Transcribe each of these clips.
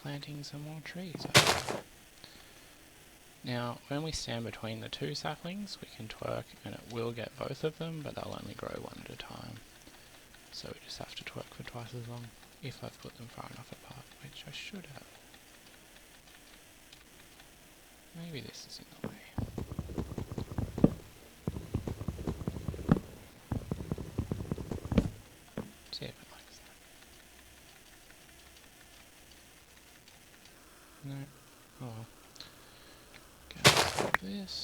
planting some more trees. Now, when we stand between the two saplings, we can twerk and it will get both of them, but they'll only grow one at a time. So we just have to twerk for twice as long, if I've put them far enough apart, which I should have. Maybe this is in the way. See if it likes that. No. Oh well. Go like this.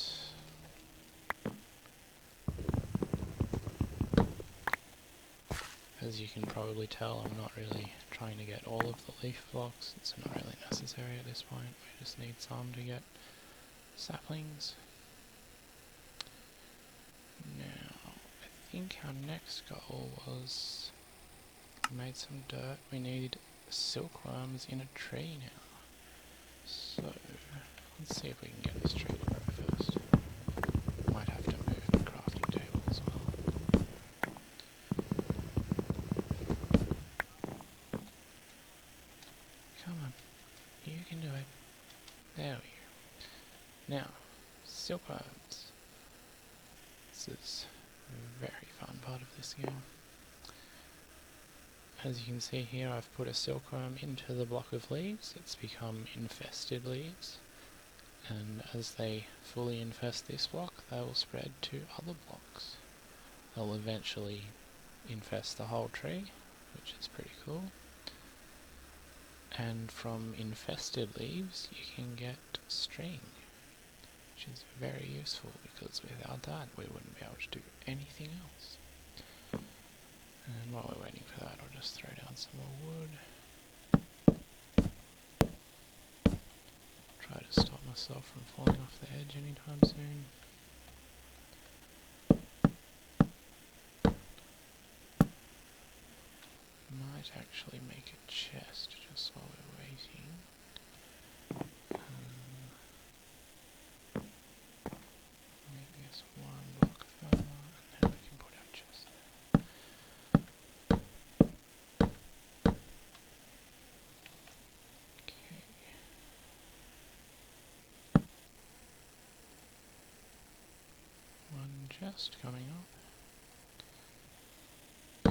As you can probably tell, I'm not really trying to get all of the leaf blocks. It's not really necessary at this point. We just need some to get saplings. Now, I think our next goal was we made some dirt. We need silkworms in a tree now. So, let's see if we can get this tree to grow first. Might have to move the crafting table as well. Come on, you can do it. There we go. Now, silkworms. This is a very fun part of this game. As you can see here, I've put a silkworm into the block of leaves. It's become infested leaves, and as they fully infest this block, they will spread to other blocks. They'll eventually infest the whole tree, which is pretty cool. And from infested leaves, you can get string, which is very useful because without that, we wouldn't be able to do anything else. And while we're waiting for that, I'll just throw down some more wood. Try to stop myself from falling off the edge anytime soon. Might actually make a chest just while we're waiting. Make this one block further, and then we can put our chest there. Okay. One chest coming up.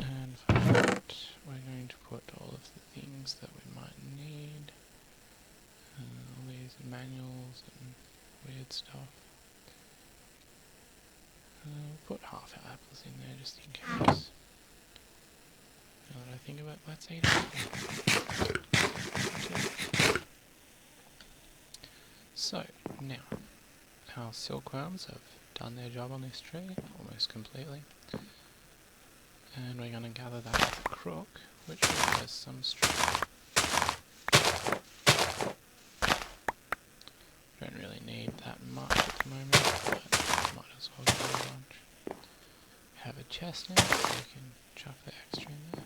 And for that, we're going to put all of the things that we might need. All these manuals and weird stuff. We'll put half our apples in there just in case. Now that I think of it, let's eat it. So, now, our silkworms have done their job on this tree, almost completely. And we're going to gather that with a crook, which has some string. Don't really need that much at the moment, but might as well get a bunch. Have a chest now, so we can chuck the extra in there.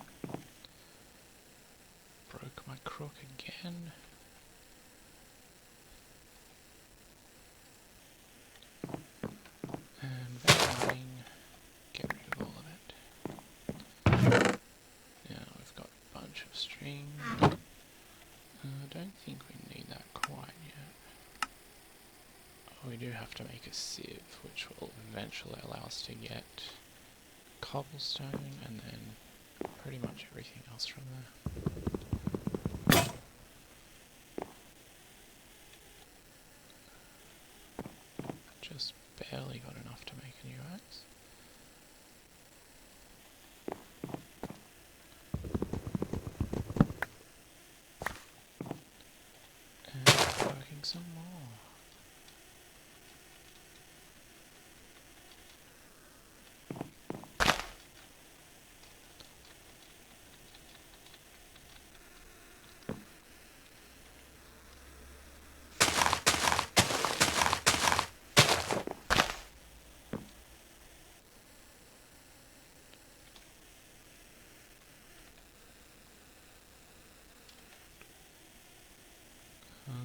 Broke my crook again. And that mining, get rid of all of it. Now we've got a bunch of string. I don't think we need that quite yet. We do have to make a sieve, which will eventually allow us to get cobblestone and then pretty much everything else from there. Just barely got enough to make a new axe. And working some more.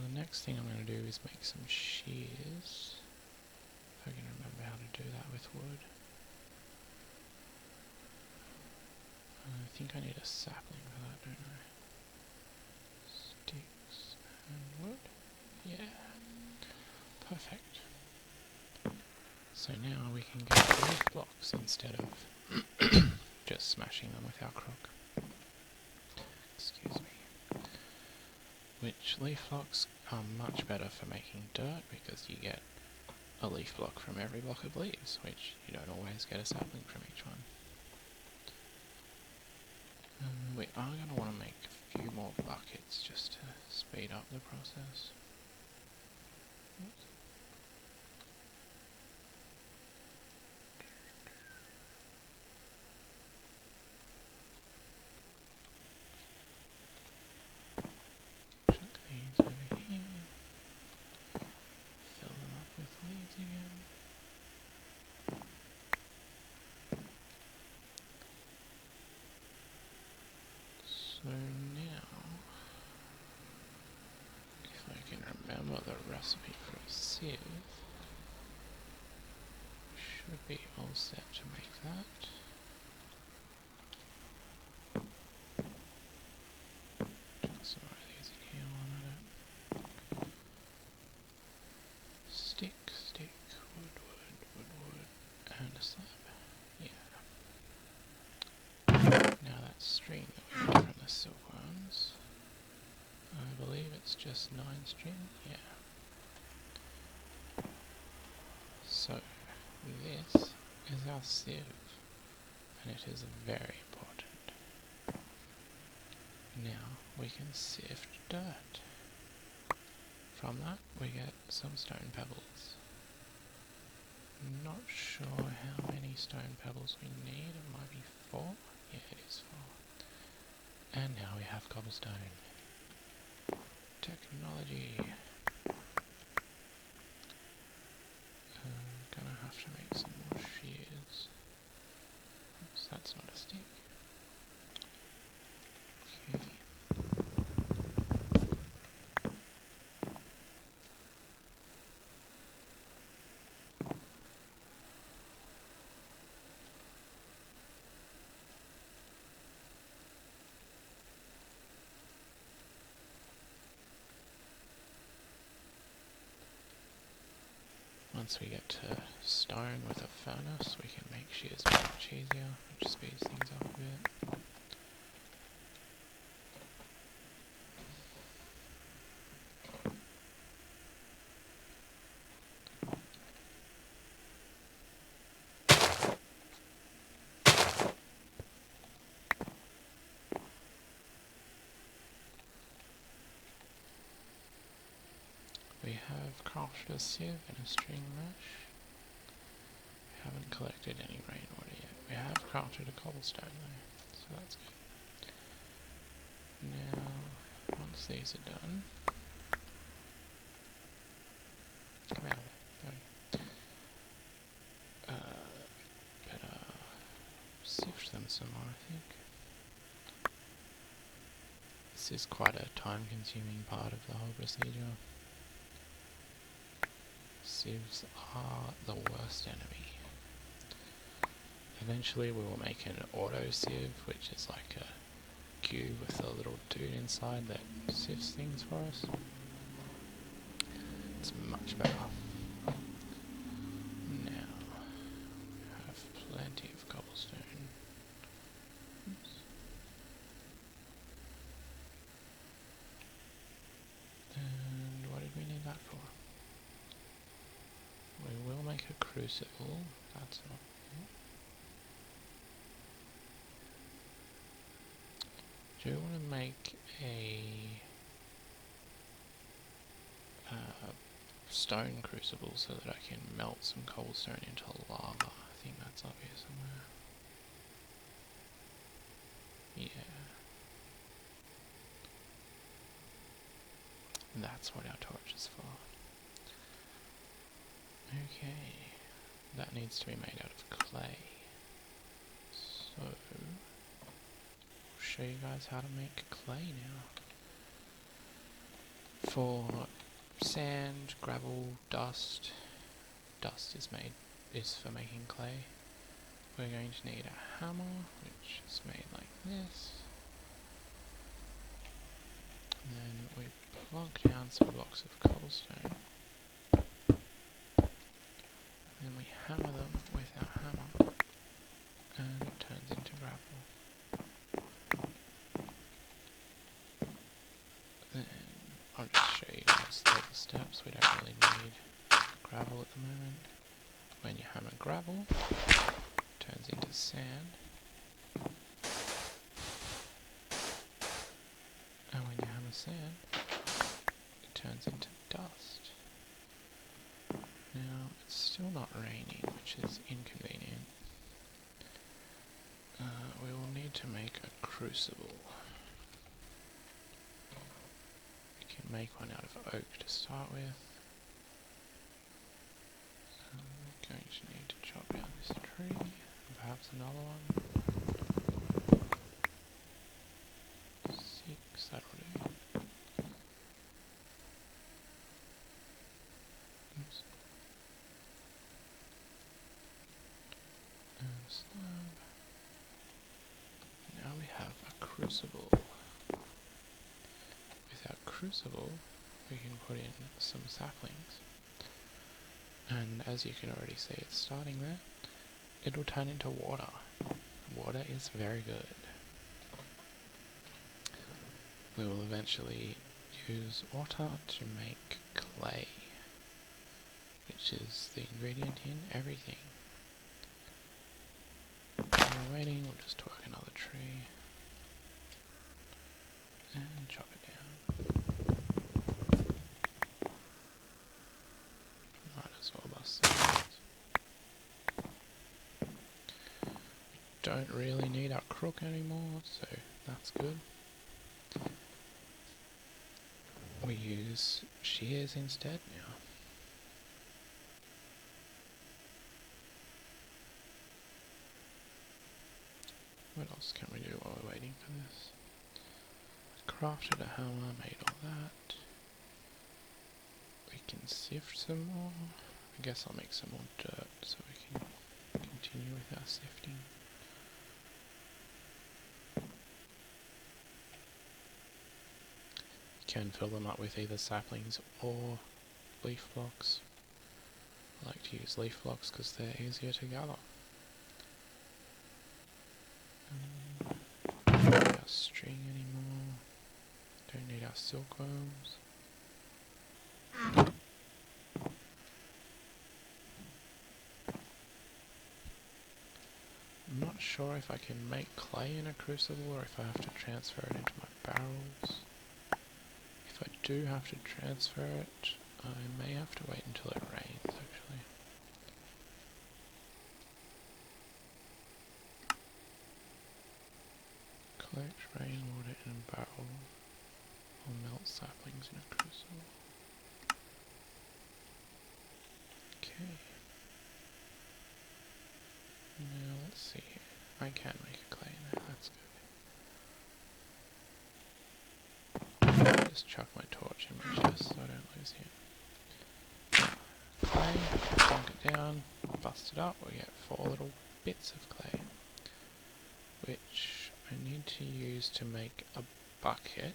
The next thing I'm going to do is make some shears. If I can remember how to do that with wood. I think I need a sapling for that, don't I? Sticks. So now we can get leaf blocks instead of just smashing them with our crook. Excuse me. Which leaf blocks are much better for making dirt because you get a leaf block from every block of leaves, which you don't always get a sapling from each one. We are going to want to make a few more buckets just to speed up the process. Chuck these over here. Fill them up with leaves again. So now, if I can remember the recipe for a sieve, should be all set to make that. Chuck some more of these in here while I'm at it. Stick, wood, and a slab. Yeah. Now that string that we got from the silkworms, I believe it's just 9 string, yeah. So, this is our sieve, and it is very important. Now we can sift dirt. From that we get some stone pebbles. Not sure how many stone pebbles we need, it might be 4? Yeah, it is 4. And now we have cobblestone. Technology. Gonna have to make some more shears. Oops, that's not a stick. Okay. Once we get to stone with a furnace, we can make shears much easier, which speeds things up a bit. We have crafted a sieve and a string mesh. We haven't collected any rainwater yet. We have crafted a cobblestone though, so that's good. Now, once these are done, come out of there, better sift them some more, I think. This is quite a time-consuming part of the whole procedure. Sieves are the worst enemy. Eventually we will make an auto sieve, which is like a cube with a little dude inside that sieves things for us. It's much better. Now, we have plenty of cobblestone. Oops. And what did we need that for? We will make a crucible, that's not cool. Do we want to make a stone crucible so that I can melt some cobblestone into lava? I think that's up here somewhere. Yeah. That's what our torch is for. Okay, that needs to be made out of clay. So, I'll show you guys how to make clay now. For sand, gravel, dust is for making clay. We're going to need a hammer, which is made like this. And then we plonk down some blocks of cobblestone. Then we hammer steps, we don't really need gravel at the moment. When you hammer gravel, it turns into sand. And when you hammer sand, it turns into dust. Now, it's still not raining, which is inconvenient. We will need to make a crucible. We can make one out of oak to start with. We're going to need to chop down this tree, and perhaps another one. 6, that'll do. Oops. And a slab. Now we have a crucible. With our crucible, we can put in some saplings. And as you can already see, it's starting there. It'll turn into water. Water is very good. We will eventually use water to make clay, which is the ingredient in everything. While we're waiting, we'll just twerk another tree and chop it down. Might as well bust that. We don't really need our crook anymore, so that's good. We use shears instead now. What else can we do while we're waiting for this? Crafted a hammer, made all that. We can sift some more. I guess I'll make some more dirt so we can continue with our sifting. You can fill them up with either saplings or leaf blocks. I like to use leaf blocks because they're easier to gather. Don't need our string anymore. Don't need our silkworms. I'm not sure if I can make clay in a crucible or if I have to transfer it into my barrels. If I do have to transfer it, I may have to wait until it rains actually. Collect rainwater in a barrel or melt saplings in a crucible. Okay. Now let's see here. I can make a clay in there, that's good. Just chuck my torch in my chest so I don't lose him. Clay, dunk it down, bust it up, we get 4 little bits of clay, which I need to use to make a bucket,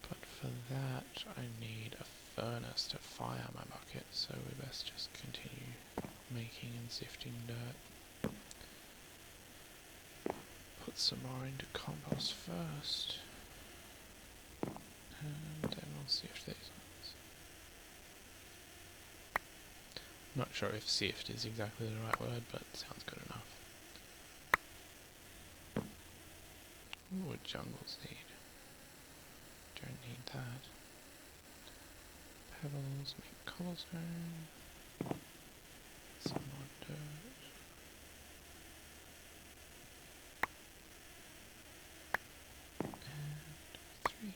but for that I need a furnace to fire my bucket, so we best just continue making and sifting dirt. Put some more into compost first, and then we'll sift these ones. Not sure if sift is exactly the right word, but it sounds good enough. Ooh, a jungle seed. Don't need that. Pebbles, make cobblestone. Some more dirt. And 3.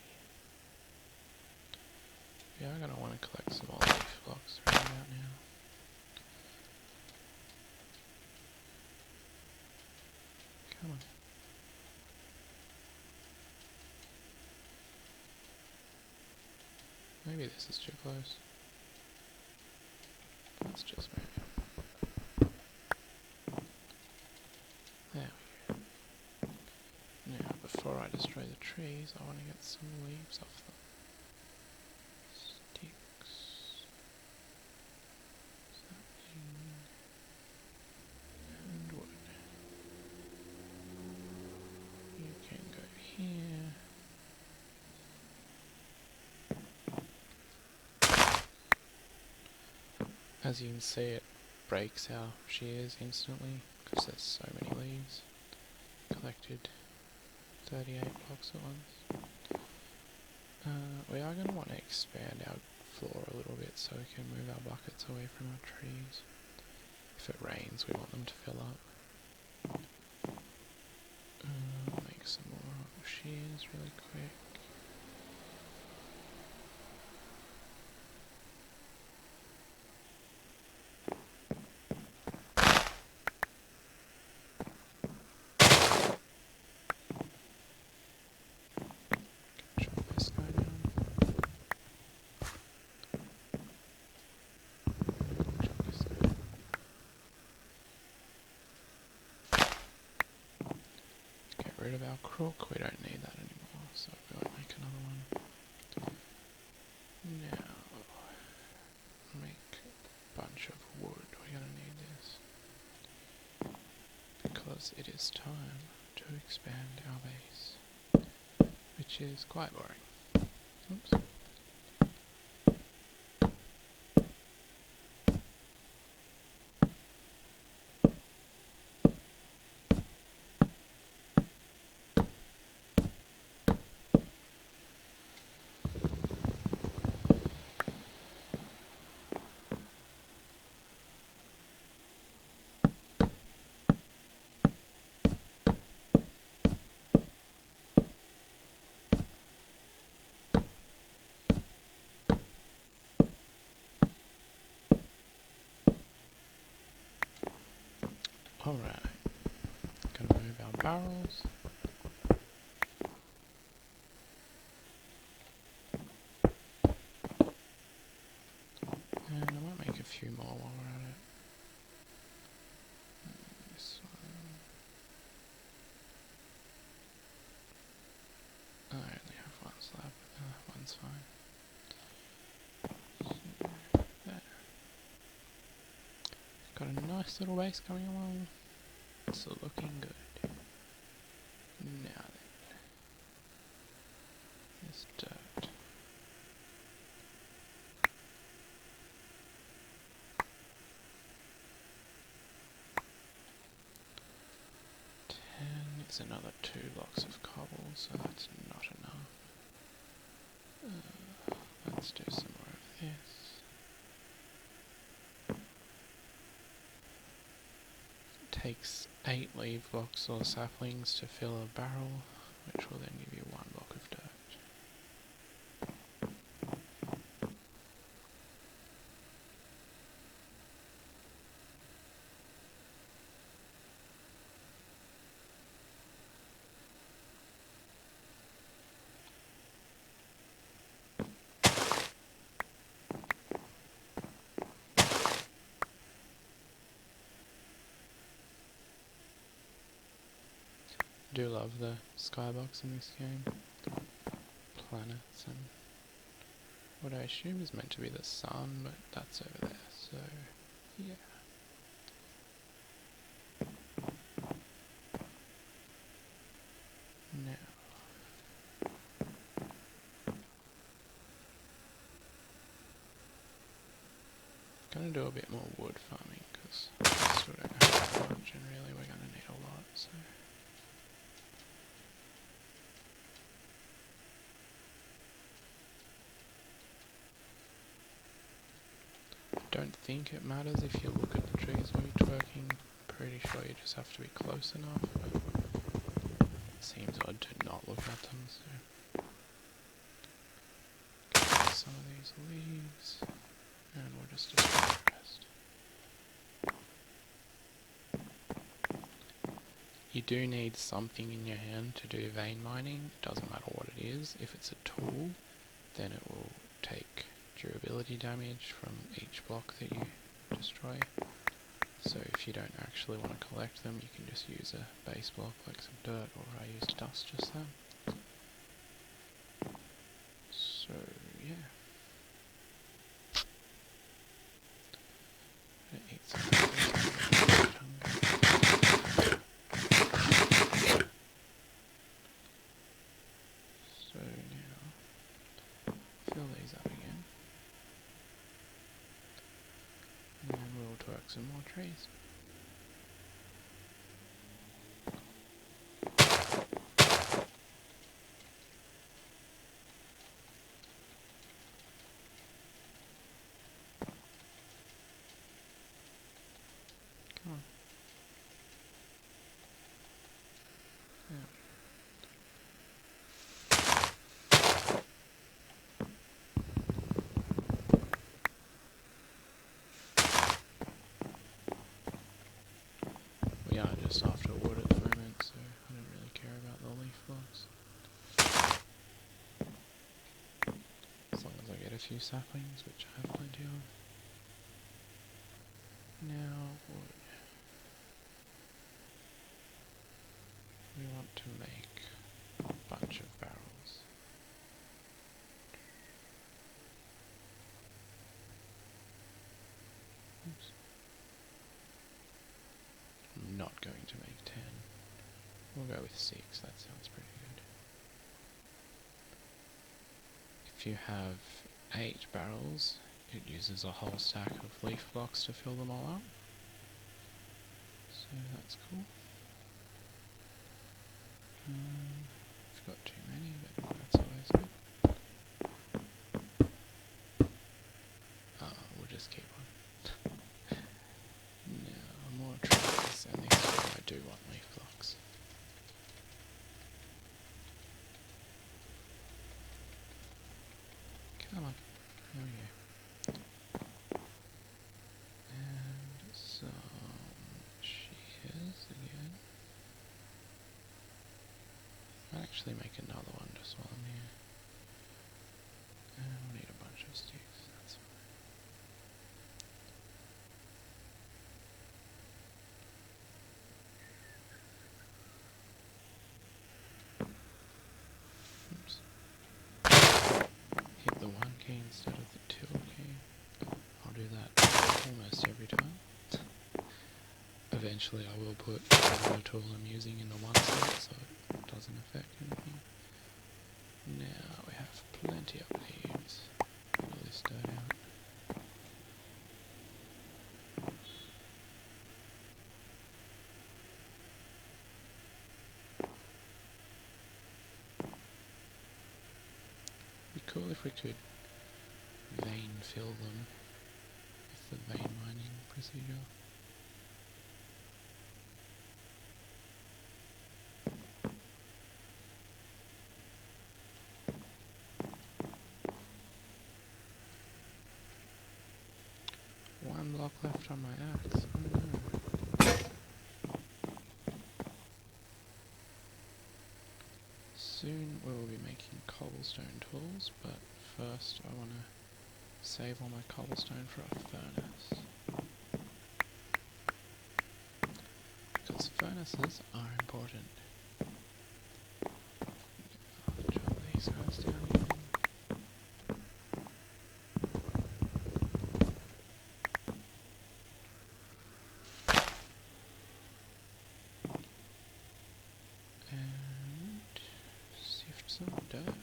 Yeah, I'm gonna want to collect some more leaf blocks right about now. Come on. Maybe this is too close. Let's just move. There we go. Now, before I destroy the trees, I want to get some leaves off them. Sticks. Sapling. And wood. You can go here. As you can see, it breaks our shears instantly because there's so many leaves. Collected 38 blocks at once. We are going to want to expand our floor a little bit so we can move our buckets away from our trees. If it rains, we want them to fill up. Make some more shears really quick. Chop this guy down. Chop this guy down. Get rid of our crook, we don't need that anymore, so we'll make another one. Now, make a bunch of wood, we're going to need this. Because it is time to expand our base, which is quite boring. Oops. Alright, gonna move our barrels. And I might make a few more while we're at it. This one. I only have one slab, but one's fine. So, there. Got a nice little base coming along. It's looking good. Now then, this dirt. It's another 2 blocks of cobble, so that's not enough. Let's do some more of this. Takes 8 leaf blocks or saplings to fill a barrel, which will then give you 1 block of dirt. Do love the skybox in this game. Planets and what I assume is meant to be the sun, but that's over there, so yeah. Now, gonna do a bit more wood farming because I still don't have much, and really we're gonna need a lot, so. Don't think it matters if you look at the trees while you're twerking. Pretty sure you just have to be close enough, but it seems odd to not look at them, so. Get some of these leaves, and we'll just destroy the rest. You do need something in your hand to do vein mining. It doesn't matter what it is. If it's a tool, then it will take durability damage from each block that you destroy. So if you don't actually want to collect them, you can just use a base block like some dirt, or I used dust just then. So yeah. Eat some of this. So now fill these up again. work some more trees. Come on. Yeah. We are just after wood at the moment, so I don't really care about the leaf blocks. As long as I get a few saplings, which I have plenty of. Now, wood. We want to make a bunch of barrels. Oops. I'm not going to make 10. We'll go with 6, that sounds pretty good. If you have 8 barrels, it uses a whole stack of leaf blocks to fill them all up. So that's cool. We've got too many, but that's always good. We'll just keep on. Now, more trees, and these two I do want leaf blocks. Come on, there we go. And some shears again. I'll actually make another one just while I'm here. And we'll need a bunch of sticks, that's fine. Oops. Hit the 1 key instead of the 2 key. I'll do that almost every time. Eventually I will put the tool I'm using in the 1 slot so it doesn't affect anything. Now we have plenty of leaves. Get all this dirt out. It'd be cool if we could vein fill them with the vein mining procedure. One block left on my axe. Oh no. Soon we will be making cobblestone tools, but first I want to save all my cobblestone for a furnace. Because furnaces are important. I'll chop these guys down again. And sift some dirt.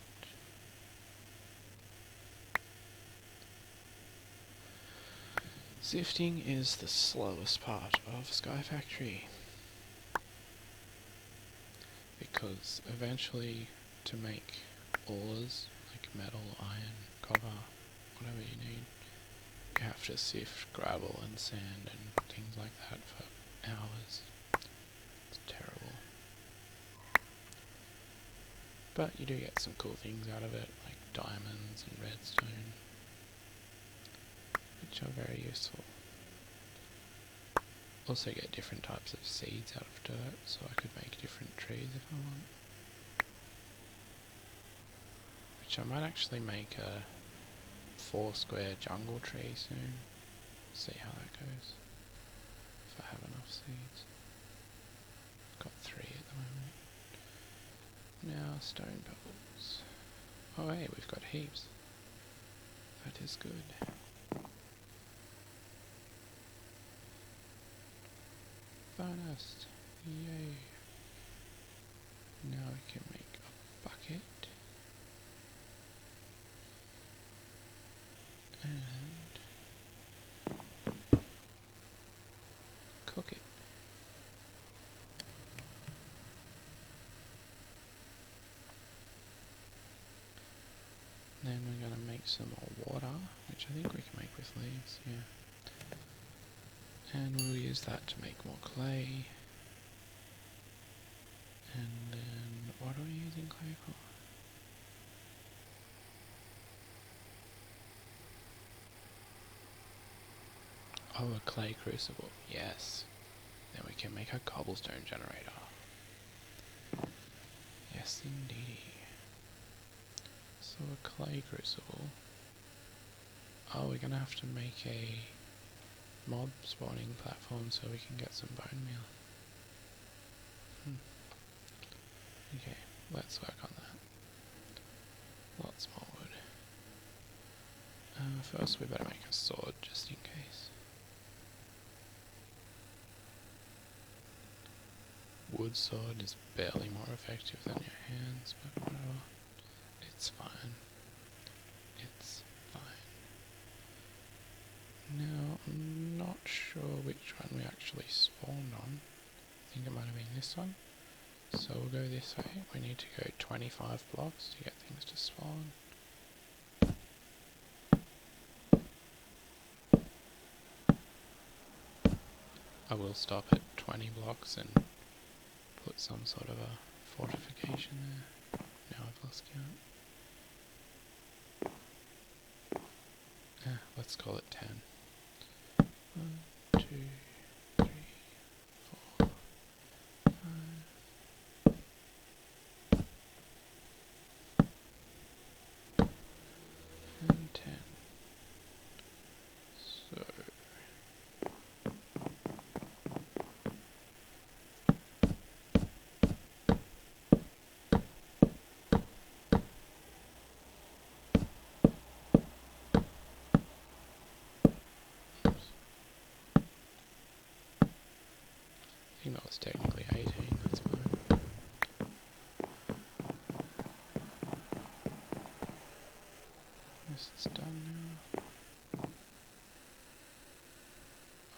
Sifting is the slowest part of Sky Factory. Because eventually to make ores, like metal, iron, copper, whatever you need, you have to sift gravel and sand and things like that for hours. It's terrible. But you do get some cool things out of it, like diamonds and redstone, which are very useful. Also get different types of seeds out of dirt, so I could make different trees if I want. Which I might actually make a 4 square jungle tree soon. See how that goes. If I have enough seeds. Got 3 at the moment. Now stone pebbles. Oh hey, we've got heaps. That is good. Furnace. Yay. Now we can make a bucket. And Then we're going to make some more water, which I think we can make with leaves, yeah. And we'll use that to make more clay. And then, what are we using clay for? Oh, a clay crucible, yes. Then we can make a cobblestone generator. Yes, indeedy. So a clay crucible. Oh, we're gonna have to make a mob spawning platform so we can get some bone meal. Okay, let's work on that. Lots more wood. First we better make a sword just in case. Wood sword is barely more effective than your hands, but whatever. It's fine. It's fine. Now, I'm not sure which one we actually spawned on. I think it might have been this one. So we'll go this way. We need to go 25 blocks to get things to spawn. I will stop at 20 blocks and put some sort of a fortification there. Now I've lost count. Let's call it 10. 1, 2, 3, 4, 5, and 10. So I think that was technically 18, that's fine. This is done now.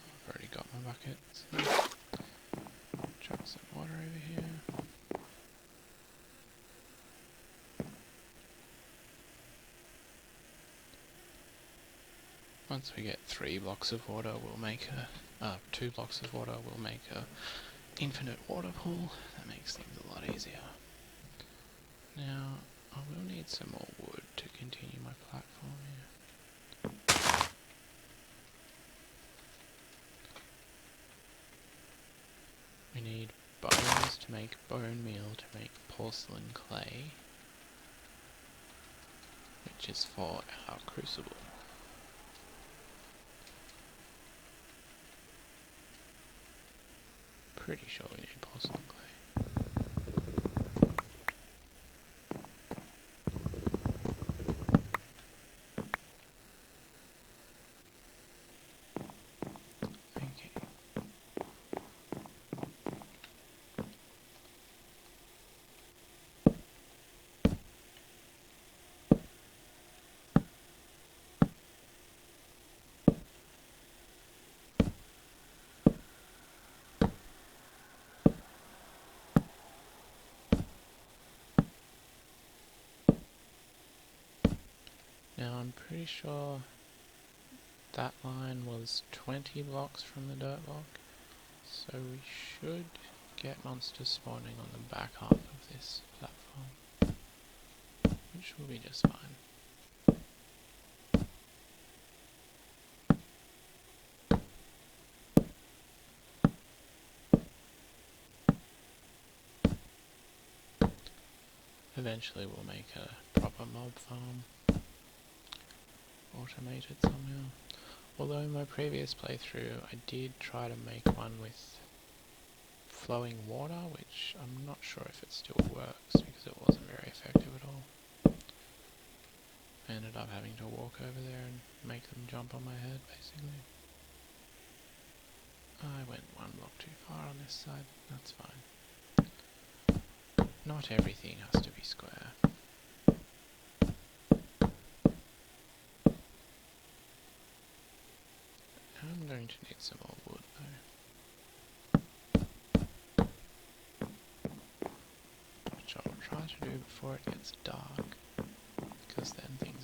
I've already got my bucket, so chuck some water over here. Once we get 3 blocks of water, we'll make a 2 blocks of water, we'll make a infinite water pool. That makes things a lot easier. Now, I will need some more wood to continue my platform here. We need bones to make bone meal to make porcelain clay, which is for our crucible. Pretty sure we need porcelain clay. Okay. Now I'm pretty sure that line was 20 blocks from the dirt block, so we should get monsters spawning on the back half of this platform, which will be just fine. Eventually we'll make a proper mob farm, automated somehow. Although in my previous playthrough I did try to make one with flowing water, which I'm not sure if it still works because it wasn't very effective at all. I ended up having to walk over there and make them jump on my head, basically. I went 1 block too far on this side, that's fine. Not everything has to be square. I'm going to need some more wood though, which I'll try to do before it gets dark, because then things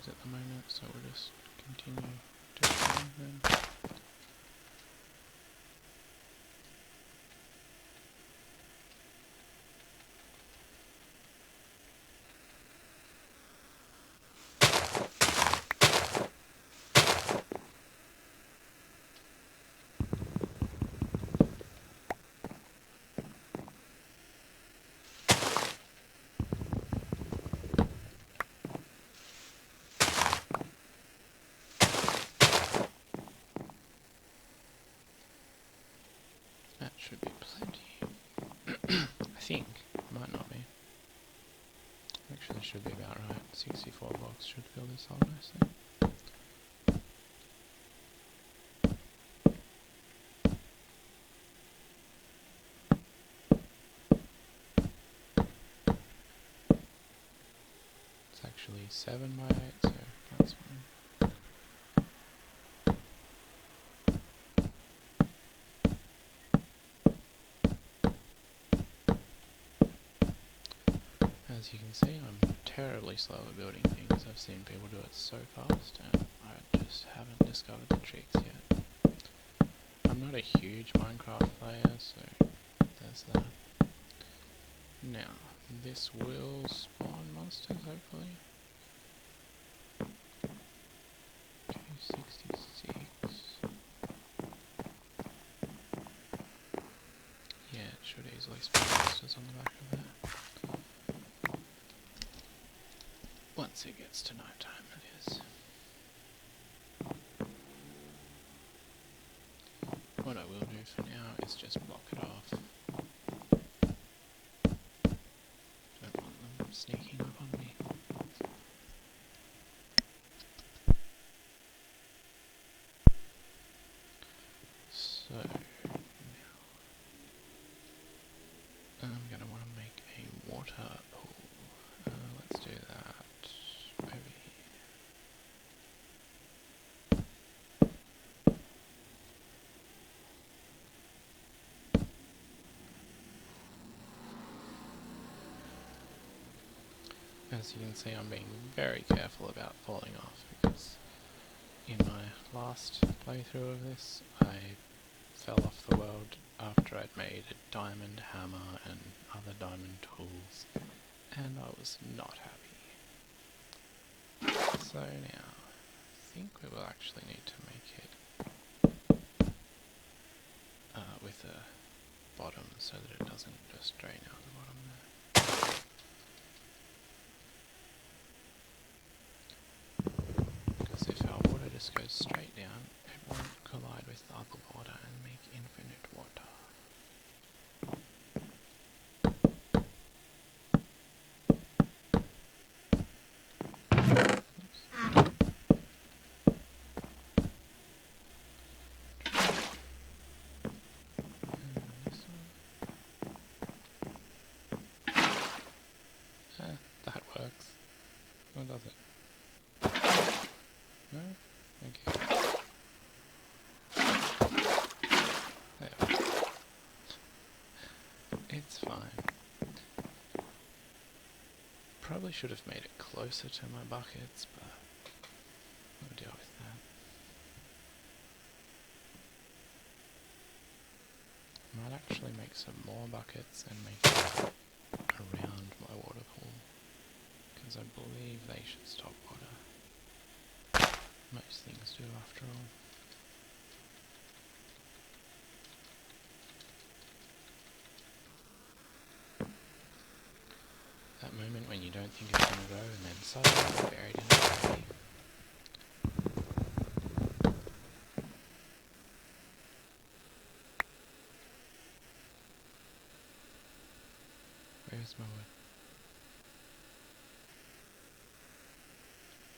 frames at the moment, so we'll just continue doing them. That should be plenty. I think. Might not be. Actually should be about right. 64 blocks should fill this hole nicely. It's actually 7 by 8, so that's fine. As you can see, I'm terribly slow at building things. I've seen people do it so fast, and I just haven't discovered the tricks yet. I'm not a huge Minecraft player, so there's that. Now, this will spawn monsters, hopefully. 266. Yeah, it should easily spawn monsters on the back of that. Once it gets to night time, that is. What I will do for now is just block it off. Don't want them sneaking up on me. So, now I'm going to want to make a water pool. Let's do that over here. As you can see, I'm being very careful about falling off, because in my last playthrough of this, I fell off the world after I'd made a diamond hammer and other diamond tools, and I was not happy. So now, I think we will actually need to make it with a bottom so that it doesn't just drain out the bottom there. Because if our water just goes straight down, it won't collide with the other water and make infinite water. That works. Or does it? No? Okay. There. It's fine. Probably should have made it closer to my buckets, but we'll deal with that. Might actually make some more buckets and make it around my water pool, because I believe they should stop water. Most things do, after all. That moment when you don't think it's going to go, and then suddenly it's buried in a tree. Where's my wood?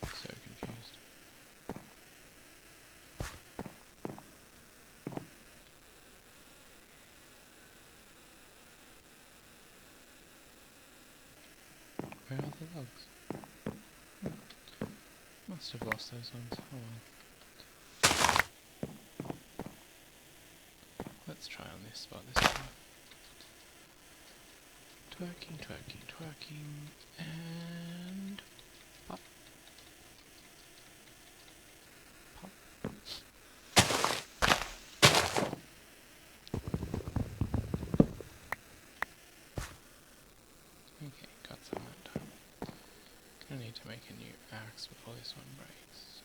So confused. Where are the logs? Must have lost those ones. Oh well. Let's try on this spot this time. Twerking, twerking, twerking, and pop. make a new axe before this one breaks, so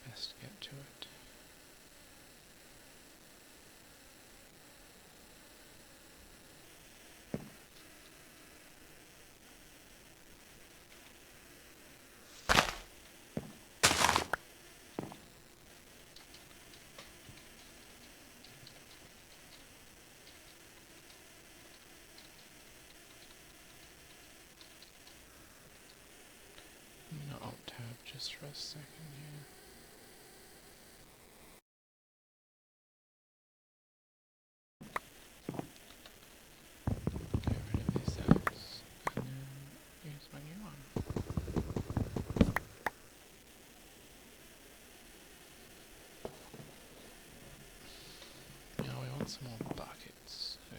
best to get to it. I'm gonna alt tab just for a second here. Get rid of this axe, and then here's my new one. Now we want some more buckets, so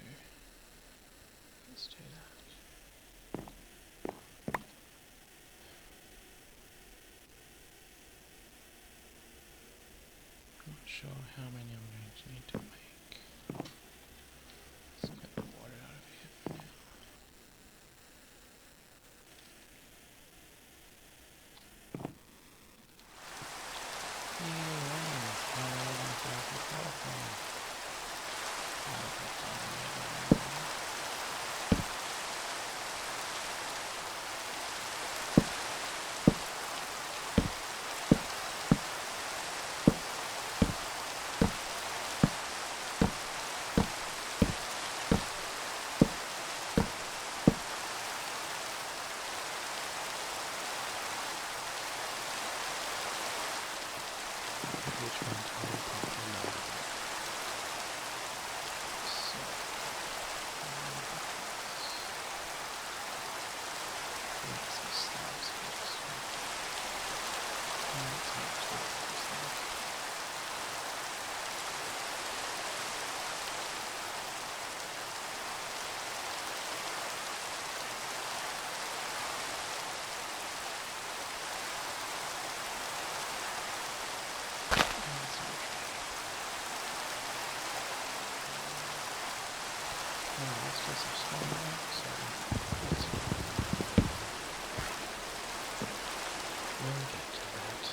let's do that. Not sure how many I'm going to need to make. Let's get the water out of here for now. Which one to open? So, make some slabs first. Let's make 2 of those then. Let's do some stone work, so we'll get to that.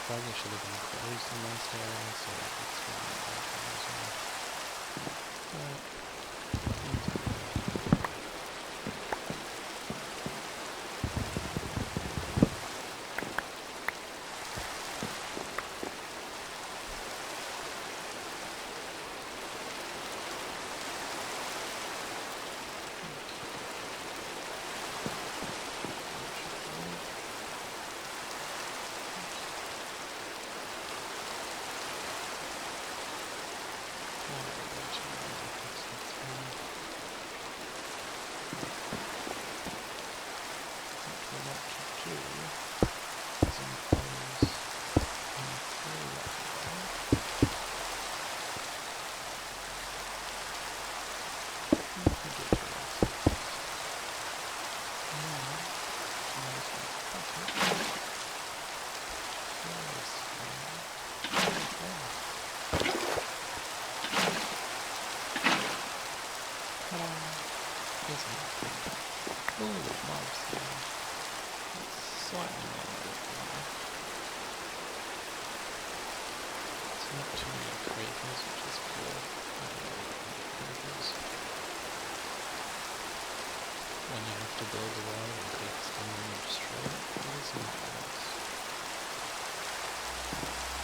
Probably should have been closed in most areas, so that it's really open as well. But slightly more like not too many creepers, which is good. I don't really like creepers. When you have to build a wall and creepers come in and destroy it, it is not nice.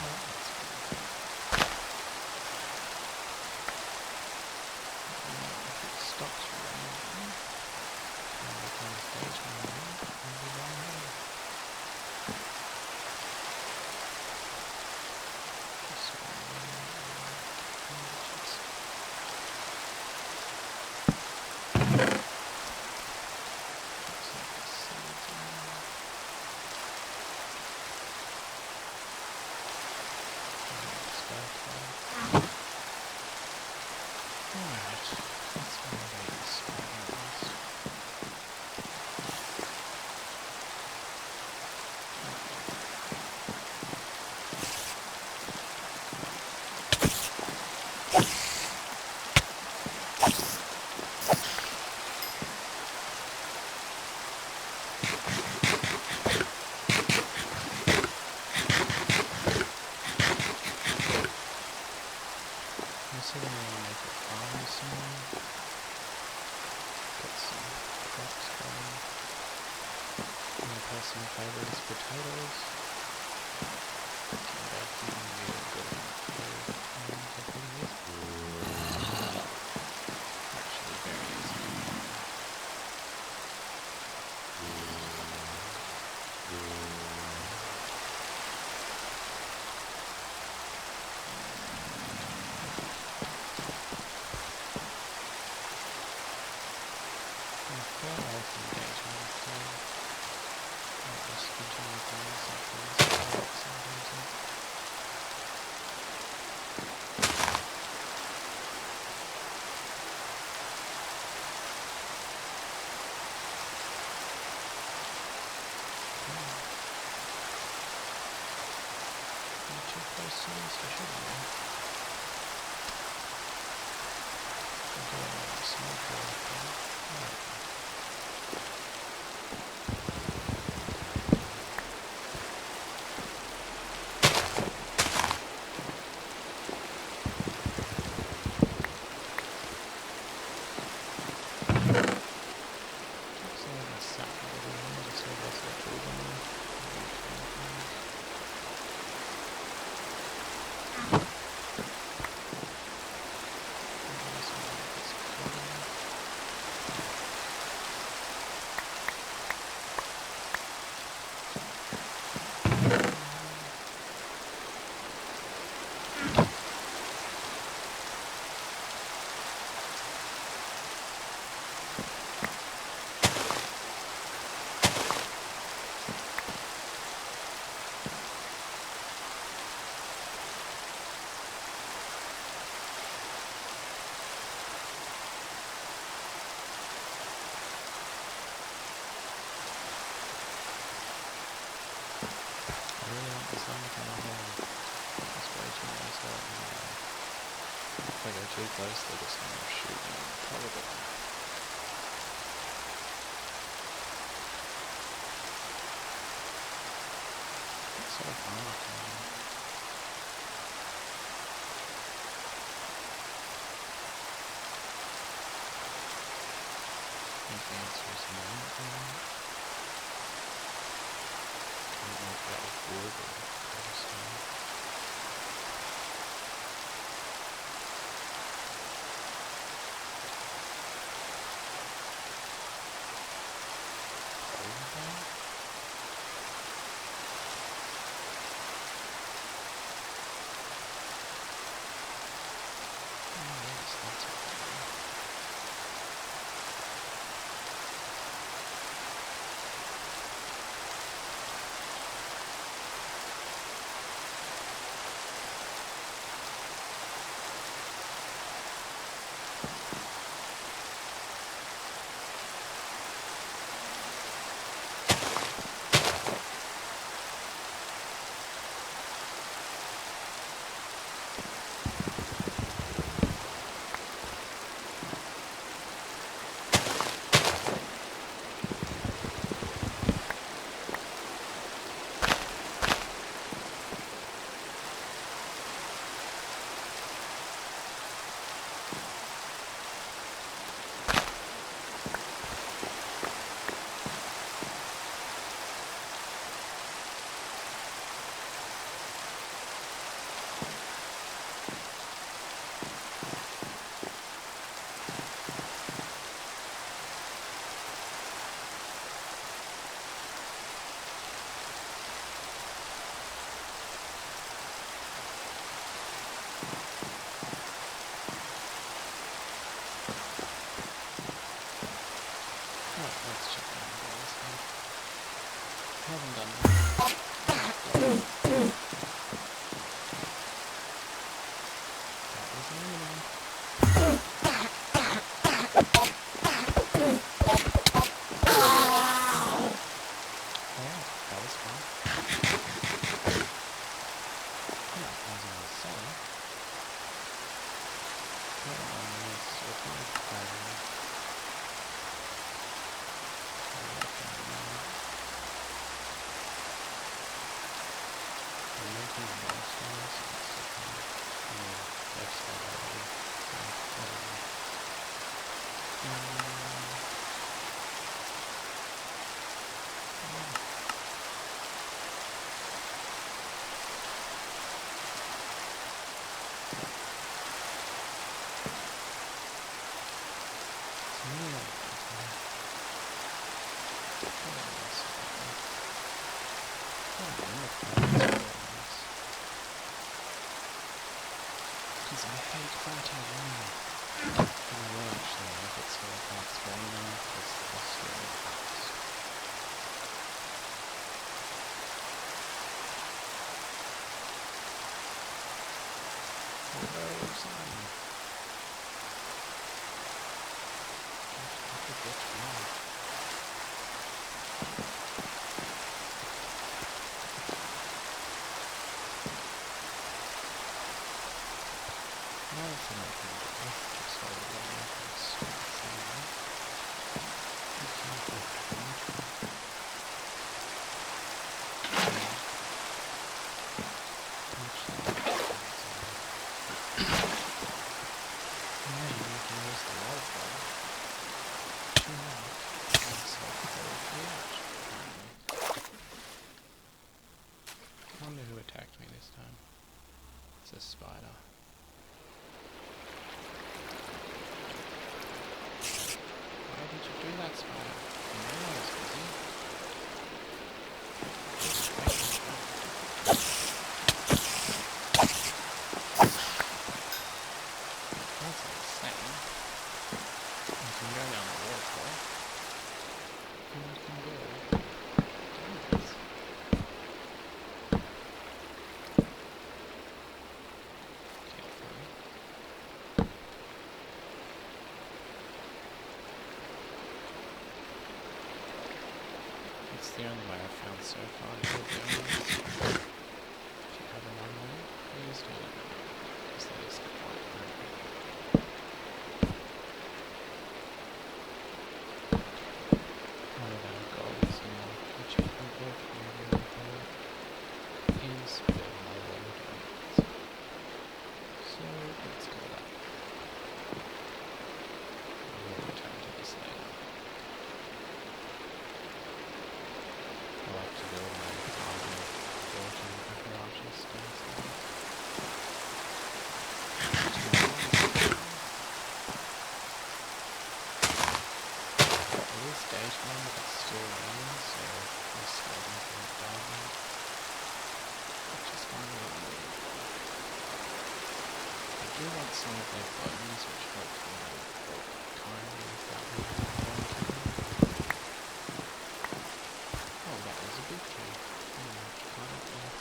But that's fine. If it stops raining, and it becomes daytime again, we'll be down here. I'm assuming I want to make a farm soon. Get some crops going. My personal favourite is potatoes. Cooking bacon, really good on food. And they're pretty easy. Actually very easy. If I go too close, they're just going to shoot me in the probably. It's so far. I think the answer is no. I don't know if that was wood or cobblestone. haven't done that. That was an animal. Yeah, that was fun. Yeah, as I was saying, that one was repeated by I'm making a monster, so it's looking left side already. Because I hate fighting anyway. And I will actually make it so I can't spawn now because they're scary parts. Hello, Simon. I could get wrong. Another thing I can do, just so I don't make a stupid sound. I wonder who attacked me this time. It's a spider. Why did you do that, spider? You know I was busy. Just wait. That's insane. You can go down the waterfall. And you can go down this. Carefully. It's the only way I've found so far to get down this. If you have a one way, please do let me know. Because that is quite broken. One of our goals in our achievement book is build my water domains. So let's go that. We'll return to this later. I like to build my garden water apparatus downstairs. It is daytime, but it's still raining, so we're starting to get dark. Which is kind of weird. I do want some of their buttons, which hopefully will kind of that will be working. Oh, that was a big tree. Can't oh.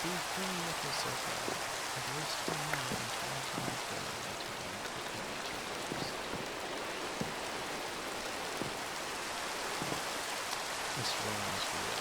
filling with the sulfur. At least for me, entire time further later on could be materials. This room is really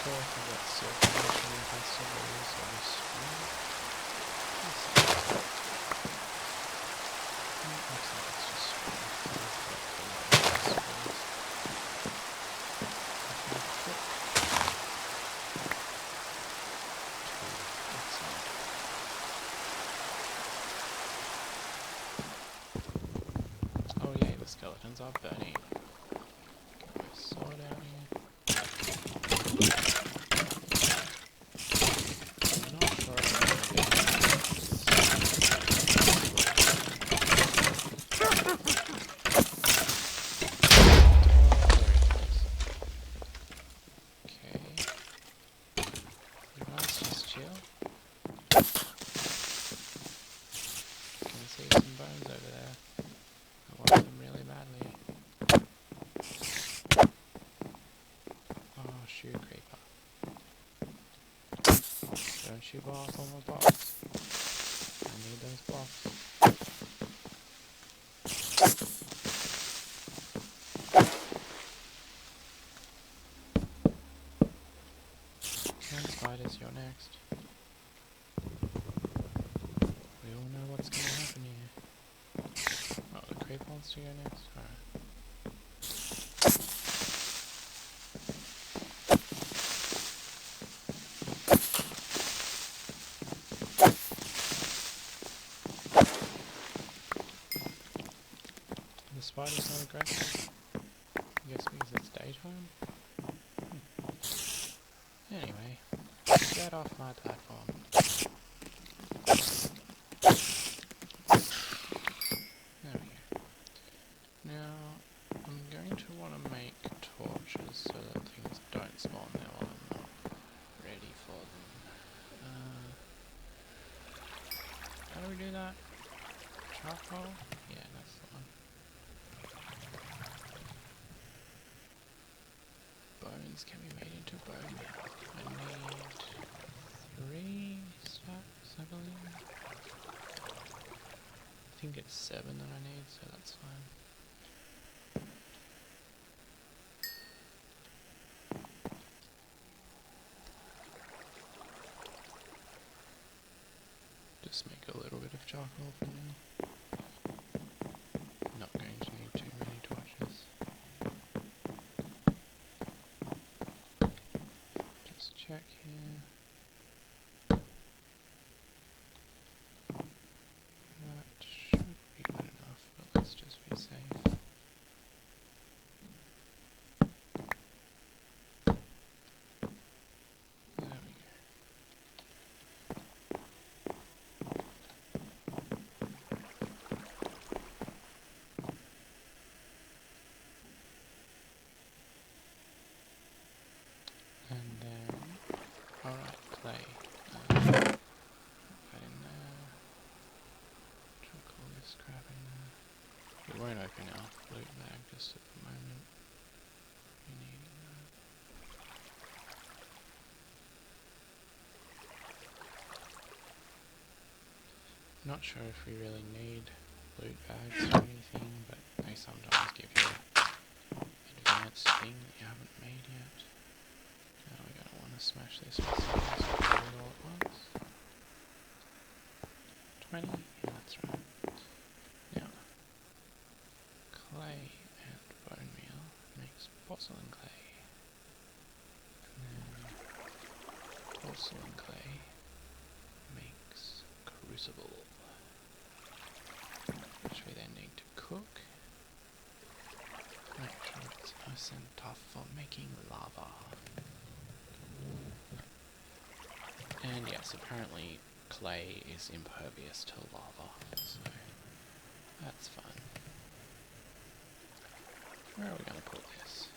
sure if I got circulation in festivals or the spring. Looks like it's just spring. Oh yay, the skeletons are burning. Get my sword out here. Don't you go off on my blocks. I need those blocks. Come on, spiders, you're next. We all know what's gonna happen here. Oh, the creep wants to go next? Alright. The spider's not aggressive. I guess because it's daytime? Anyway, get off my platform. There we go. Now, I'm going to want to make torches so that things don't spawn there while I'm not ready for them. How do we do that? Charcoal? Yeah, that's the one. Bones can be made into bone meal. I need 3 stacks, I believe. I think it's 7 that I need, so that's fine. Just make a little bit of charcoal for now. Not going to need too many torches. Just check here. That should be good enough, but let's just be safe. There we go. And then, alright, clay. Put that in there. Chuck all this crap in there. We won't open our loot bag just at the moment. We need Not sure if we really need loot bags or anything, but they sometimes give you an advanced thing that you haven't made yet. Now we're going to want to smash this with something so we do it all at once. 20? Yeah, that's right. Now, clay and bone meal makes porcelain clay. And then porcelain clay makes crucible, which we then need to cook. Make sure it's nice and tough for making lava. And yes, apparently clay is impervious to lava, so that's fun. Where are we going to put this?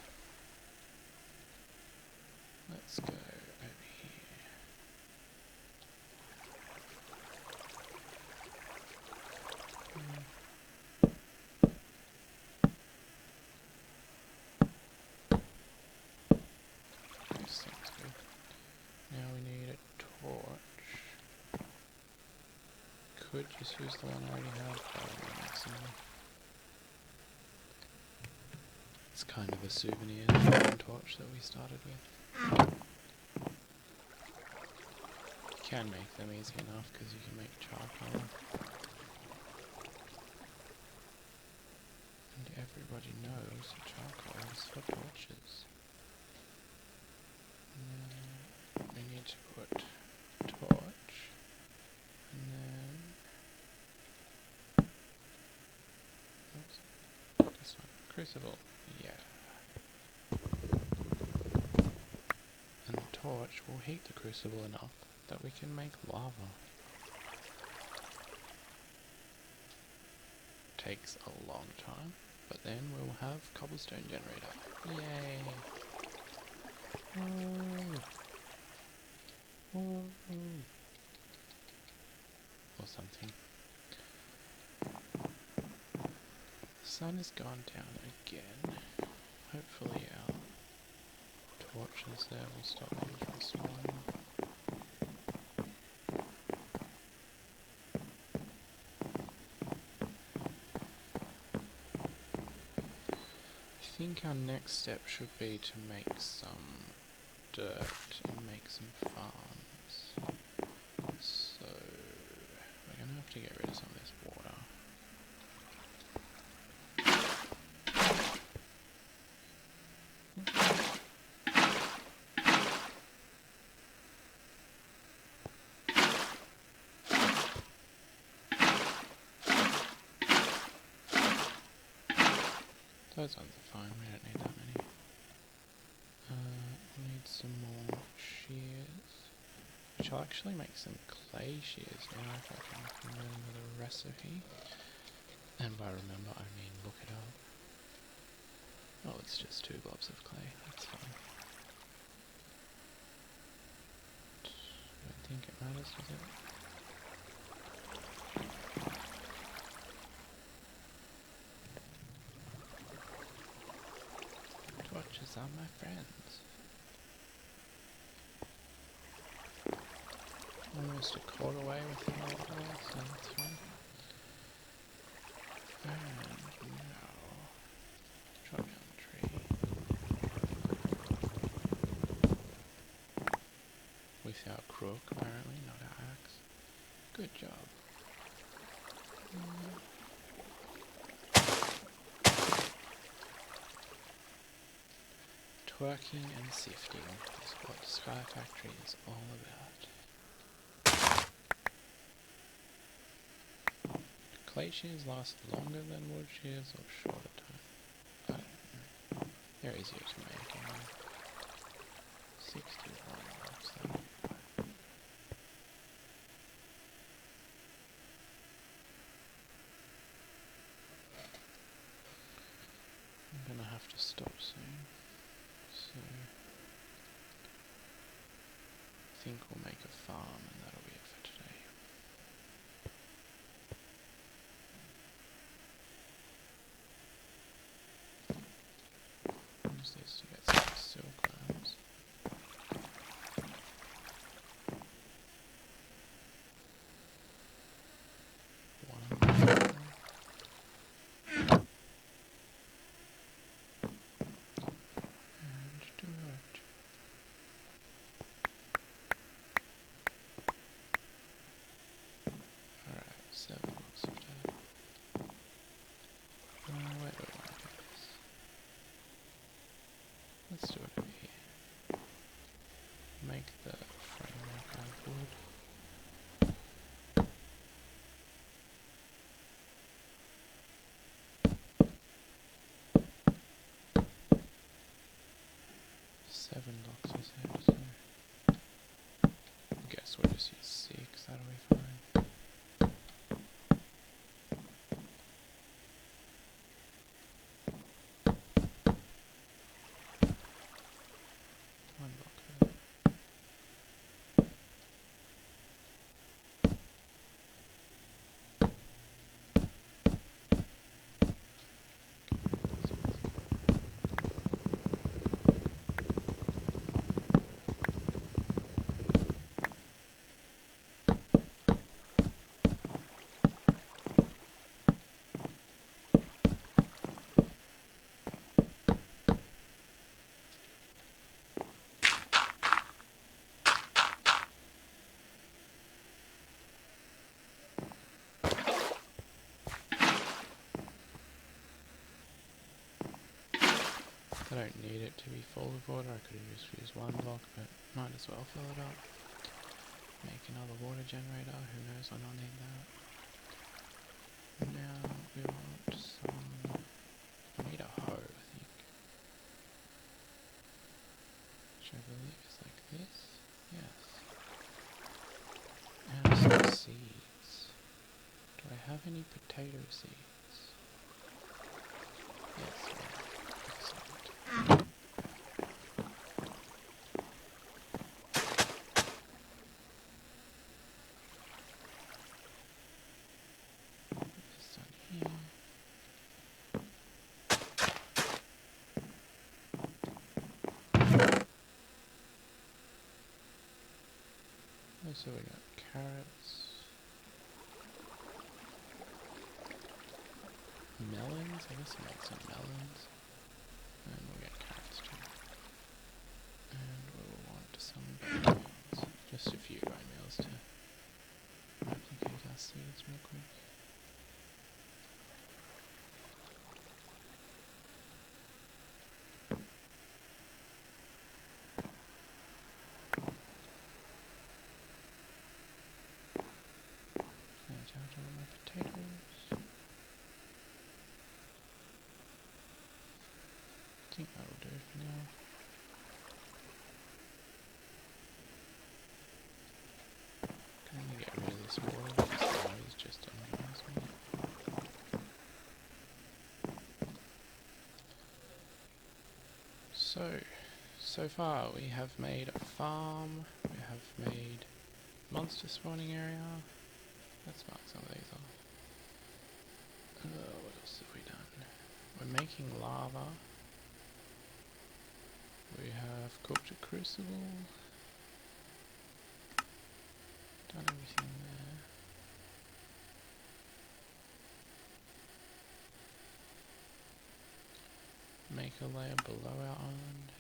Let's go over here. This seems good. Now we need a torch. Could just use the one I already have, but I don't need some more. It's kind of a souvenir, the one torch that we started with. You can make them easy enough because you can make charcoal. And everybody knows charcoal is for torches. And then we need to put torch, and then oops, this one, crucible, yeah. And the torch will heat the crucible enough that we can make lava. Takes a long time, but then we'll have cobblestone generator. Yay! Woo! Woo! Or something. The sun has gone down again. Hopefully our torches there will stop me from spawning. I think our next step should be to make some dirt and make some farms. So we're going to have to get rid of some of this water. Those ones are fine, we don't need that many. We need some more shears, which I'll actually make some clay shears now if I can remember the recipe. And by remember I mean look it up. Oh, it's just 2 globs of clay, that's fine. I don't think it matters, does it? Torches are my friends. Almost a quarter away with the whole so that's fine. And now, chop down the tree. With our crook, apparently, not our axe. Good job. Twerking and sifting is what Sky Factory is all about. Clay shears last longer than wood shears or shorter time? I don't know. They're easier to make anyway. 61, so I'm gonna have to stop soon. So I think we'll make a farm and that'll be it for today. Use this to get some silkworms. One. 7 blocks of dirt. Where do we want to do this? Let's do it over here. Make the framework out of wood. Seven blocks is there, so I guess we'll just use 6, that'll be fine. One block there. I don't need it to be full of water, I could have just used 1 block, but might as well fill it up. Make another water generator, who knows when I'll need that. Now we want some... we need a hoe, I think. Which I believe is like this? Yes. And some seeds. Do I have any potato seeds? Yes, well, excellent. This done here. So we got carrots, melons, I guess we'll make some melons, and we'll get carrots too. And we'll want some bone meals, just a few bone meals to replicate our seeds real quick. Charge all my potatoes. I think that'll do for now. Can I get rid of this water because the noise just annoys me. So far we have made a farm, we have made monster spawning area. Let's mark some of these off. What else have we done? We're making lava. We have cooked a crucible. Done everything there. Make a layer below our island.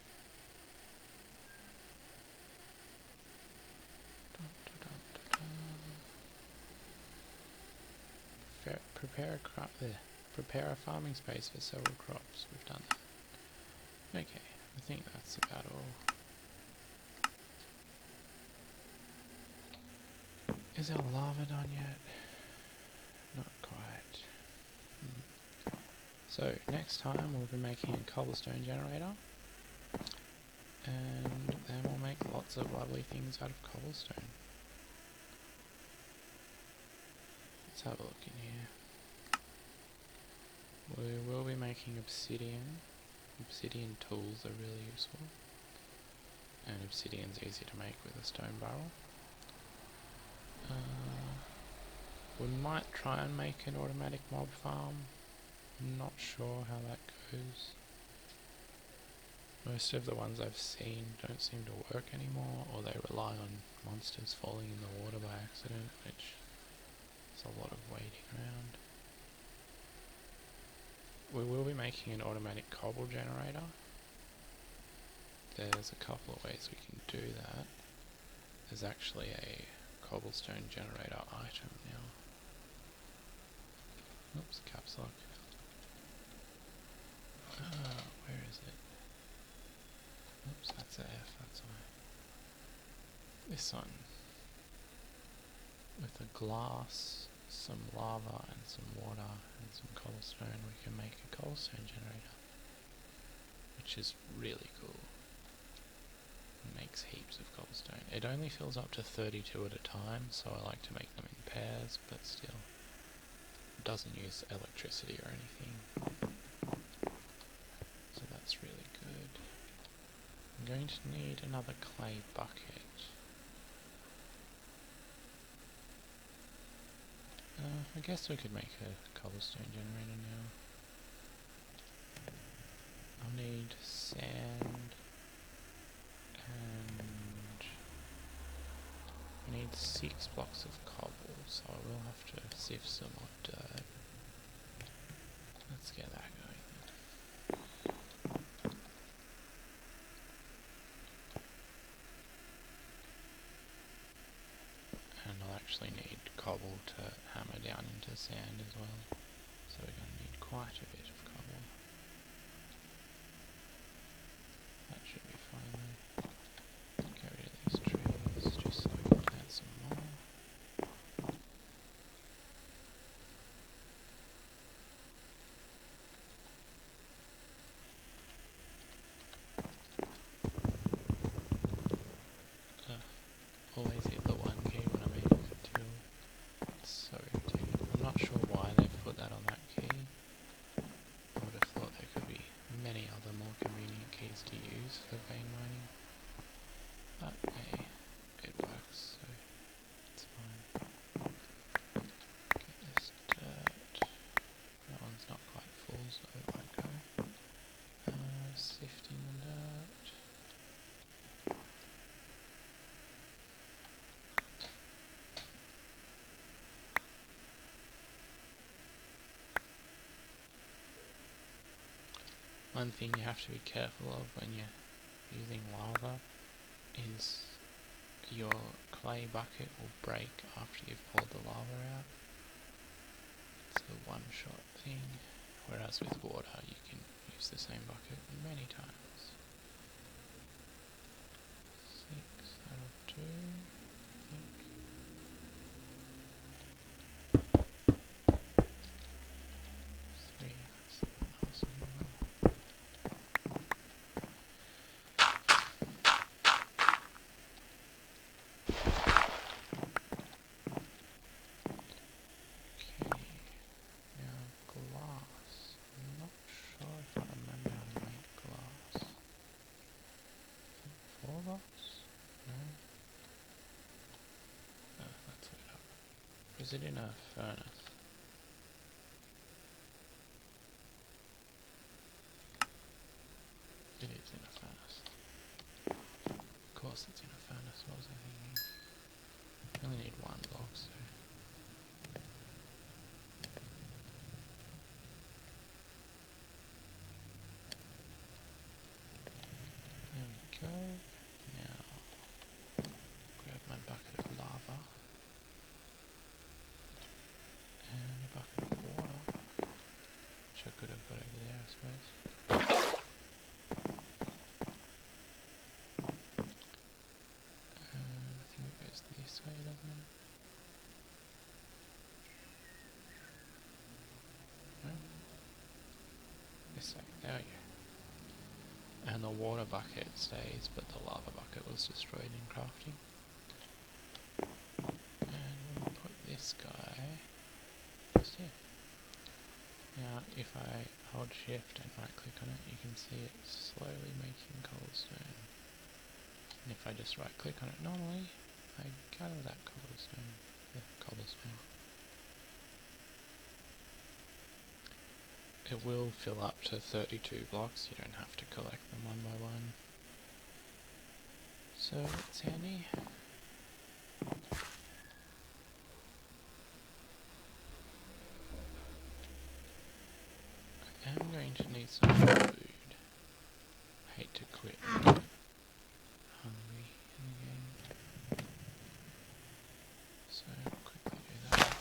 Prepare a farming space for several crops. We've done that. Okay, I think that's about all. Is our lava done yet? Not quite. So next time we'll be making a cobblestone generator, and then we'll make lots of lovely things out of cobblestone. Let's have a look in here. We will be making obsidian. Obsidian tools are really useful. And obsidian's easy to make with a stone barrel. We might try and make an automatic mob farm. I'm not sure how that goes. Most of the ones I've seen don't seem to work anymore, or they rely on monsters falling in the water by accident, which is a lot of waiting around. We will be making an automatic cobble generator. There's a couple of ways we can do that. There's actually a cobblestone generator item now. look. Where is it? Oops, that's a F, that's why. This one. With a glass, some lava and some water and some cobblestone, we can make a cobblestone generator. Which is really cool. It makes heaps of cobblestone. It only fills up to 32 at a time, so I like to make them in pairs, but still. It doesn't use electricity or anything. So that's really good. I'm going to need another clay bucket. I guess we could make a cobblestone generator now. I'll need sand and I need 6 blocks of cobble, so I will have to sift some more dirt. Let's get that going then. And I'll actually need cobble to hammer down into sand as well, so we're going to need quite a bit of cobble. That should be fine then. Get rid of these trees just so we can plant some more. Always hit the 1 key when I make a tool. It's so irritating. I'm not sure why they've put that on that key. I would have thought there could be many other more convenient keys to use for vein mining. But hey, it works, so it's fine. Get this dirt. That one's not quite full, so it won't go. Sifting the dirt. One thing you have to be careful of when you're using lava is your clay bucket will break after you've poured the lava out. It's a one-shot thing, whereas with water you can use the same bucket many times. 6 that'll do, I think. Is it in a furnace? It is in a furnace. Of course it's in a furnace, what was I thinking? I only need 1 block, so... There we go. Now, grab my bucket of lava. And a bucket of water, which I could have got over there, I suppose. I think it goes this way, doesn't it? No? This way, there we go. And the water bucket stays, but the lava bucket was destroyed in crafting. And we'll put this guy just here. Now, if I hold shift and right click on it, you can see it slowly making cobblestone. And if I just right click on it normally, I gather that cobblestone. It will fill up to 32 blocks, you don't have to collect them one by one. So it's handy. I am going to need some food. I hate to quit hungry in the game. So I'll quickly do that.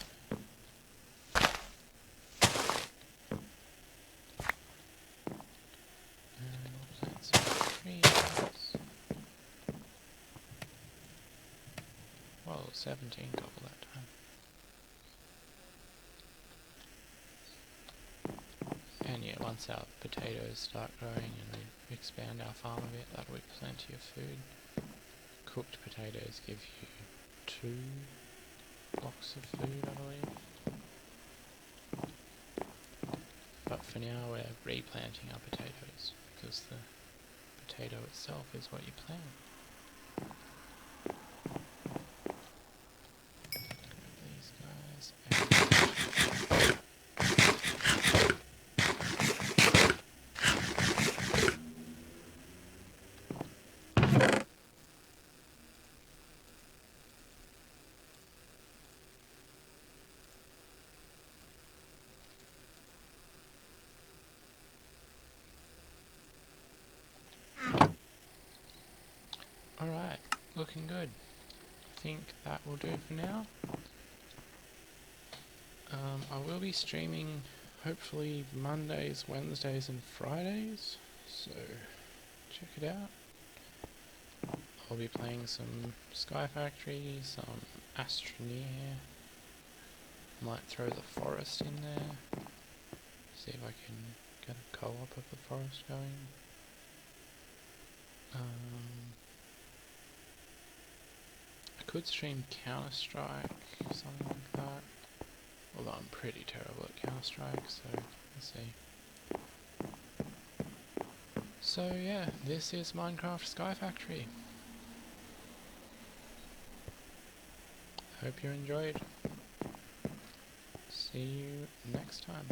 17 copper that time. And yeah, once our potatoes start growing and we expand our farm a bit, that'll be plenty of food. Cooked potatoes give you 2 blocks of food, I believe. But for now we're replanting our potatoes, because the potato itself is what you plant. These guys. Alright, looking good. I think that will do for now. I will be streaming hopefully Mondays, Wednesdays and Fridays, so check it out. I'll be playing some Sky Factory, some Astroneer, might throw the forest in there, see if I can get a co-op of the forest going. I could stream Counter-Strike, something like that. Although I'm pretty terrible at Counter-Strike, so let's see. So yeah, this is Minecraft Sky Factory. Hope you enjoyed. See you next time.